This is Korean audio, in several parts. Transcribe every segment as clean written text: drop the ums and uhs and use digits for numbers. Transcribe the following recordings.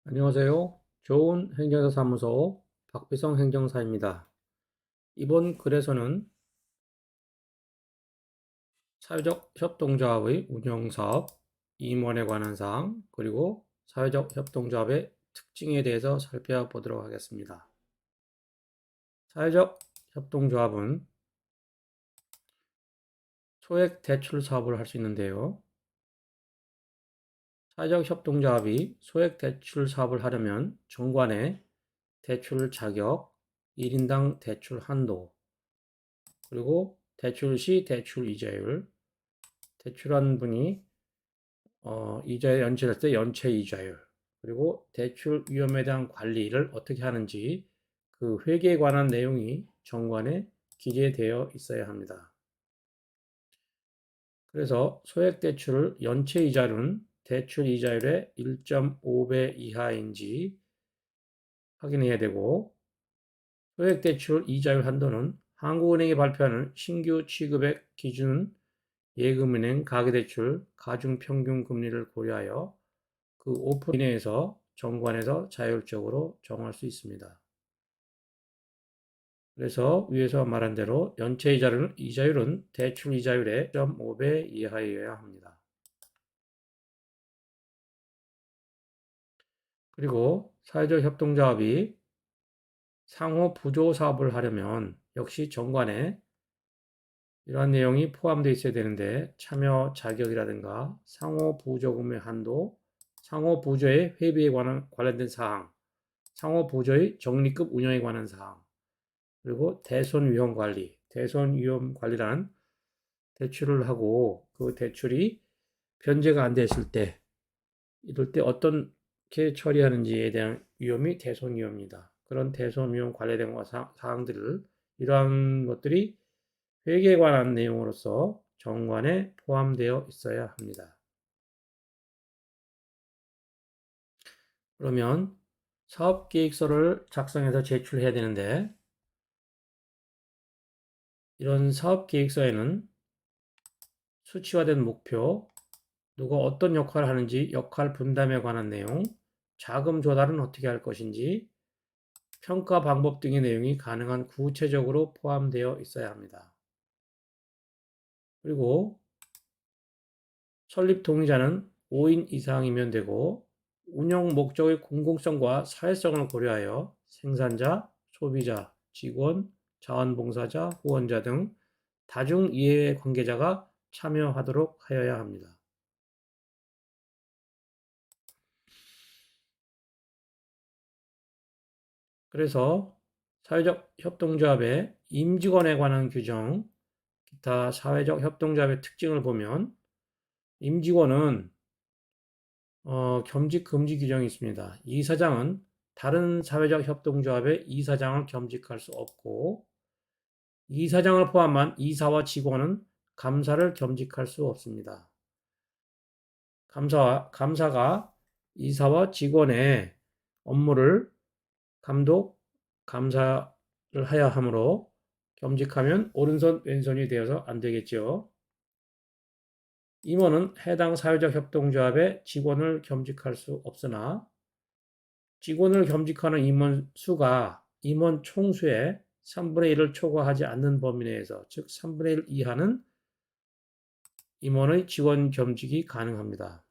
안녕하세요. 좋은 행정사 사무소 박비성 행정사입니다. 이번 글에서는 사회적 협동조합의 운영사업, 임원에 관한 사항, 그리고 사회적 협동조합의 특징에 대해서 살펴보도록 하겠습니다. 사회적 협동조합은 소액 대출 사업을 할 수 있는데요. 사회적 협동조합이 소액 대출 사업을 하려면 정관의 대출 자격, 1인당 대출 한도, 그리고 대출 시 대출 이자율, 대출한 분이 이자에 연체될 때 연체 이자율, 그리고 대출 위험에 대한 관리를 어떻게 하는지 그 회계에 관한 내용이 정관에 기재되어 있어야 합니다. 그래서 소액 대출을 연체 이자율은 대출 이자율의 1.5배 이하인지 확인해야 되고, 소액 대출 이자율 한도는 한국은행이 발표하는 신규 취급액 기준 예금은행 가계대출 가중평균 금리를 고려하여 그 5% 이내에서 정관에서 자율적으로 정할 수 있습니다. 그래서 위에서 말한 대로 연체 이자율은 대출 이자율의 0.5배 이하여야 합니다. 그리고 사회적 협동조합이 상호 부조 사업을 하려면 역시 정관에 이러한 내용이 포함되어 있어야 되는데, 참여 자격이라든가 상호 부조금의 한도, 상호 부조의 회비에 관련된 사항, 상호 부조의 적립금 운영에 관한 사항, 그리고 대손 위험 관리. 대손 위험 관리란 대출을 하고 그 대출이 변제가 안 됐을 때, 이럴 때 어떻게 처리하는지에 대한 위험이 대손 위험입니다. 그런 대손 위험 관련된 사항들을, 이러한 것들이 회계에 관한 내용으로서 정관에 포함되어 있어야 합니다. 그러면 사업계획서를 작성해서 제출해야 되는데, 이런 사업계획서에는 수치화된 목표, 누가 어떤 역할을 하는지 역할 분담에 관한 내용, 자금 조달은 어떻게 할 것인지, 평가 방법 등의 내용이 가능한 구체적으로 포함되어 있어야 합니다. 그리고 설립 동의자는 5인 이상이면 되고, 운영 목적의 공공성과 사회성을 고려하여 생산자, 소비자, 직원, 자원봉사자, 후원자 등 다중 이해 관계자가 참여하도록 하여야 합니다. 그래서 사회적 협동조합의 임직원에 관한 규정, 기타 사회적 협동조합의 특징을 보면, 임직원은 겸직 금지 규정이 있습니다. 이사장은 다른 사회적 협동조합의 이사장을 겸직할 수 없고, 이사장을 포함한 이사와 직원은 감사를 겸직할 수 없습니다. 감사가 이사와 직원의 업무를 감독, 감사를 해야 하므로 겸직하면 오른손 왼손이 되어서 안 되겠죠. 임원은 해당 사회적 협동조합의 직원을 겸직할 수 없으나, 직원을 겸직하는 임원 수가 임원 총수의 3분의 1을 초과하지 않는 범위 내에서, 즉 3분의 1 이하는 임원의 직원 겸직이 가능합니다.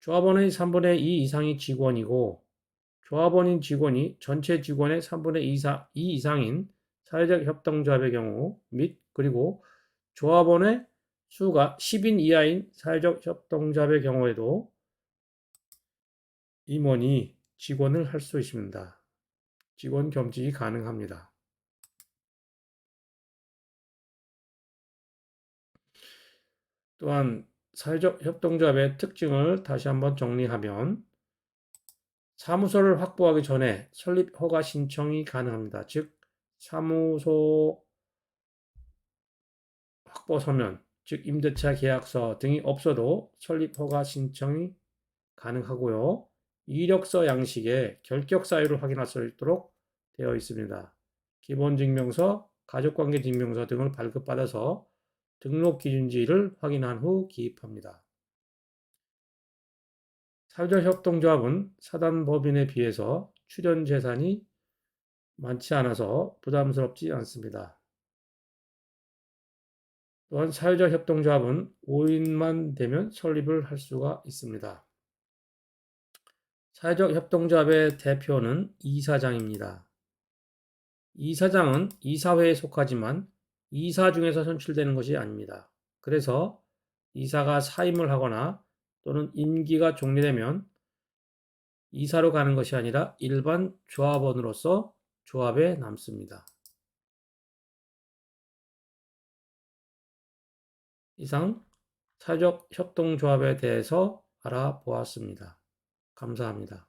조합원의 3분의 2 이상이 직원이고, 조합원인 직원이 전체 직원의 3분의 2 이상인 사회적 협동조합의 경우 및, 그리고 조합원의 수가 10인 이하인 사회적 협동조합의 경우에도 임원이 직원을 할 수 있습니다. 직원 겸직이 가능합니다. 또한 사회적 협동조합의 특징을 다시 한번 정리하면, 사무소를 확보하기 전에 설립 허가 신청이 가능합니다. 즉, 사무소 확보 서면, 즉 임대차 계약서 등이 없어도 설립 허가 신청이 가능하고요. 이력서 양식에 결격 사유를 확인할 수 있도록 되어 있습니다. 기본증명서, 가족관계증명서 등을 발급받아서 등록 기준지를 확인한 후 기입합니다. 사회적 협동조합은 사단법인에 비해서 출연 재산이 많지 않아서 부담스럽지 않습니다. 또한 사회적 협동조합은 5인만 되면 설립을 할 수가 있습니다. 사회적 협동조합의 대표는 이사장입니다. 이사장은 이사회에 속하지만 이사 중에서 선출되는 것이 아닙니다. 그래서 이사가 사임을 하거나 또는 임기가 종료되면 이사로 가는 것이 아니라 일반 조합원으로서 조합에 남습니다. 이상 사회적 협동조합에 대해서 알아보았습니다. 감사합니다.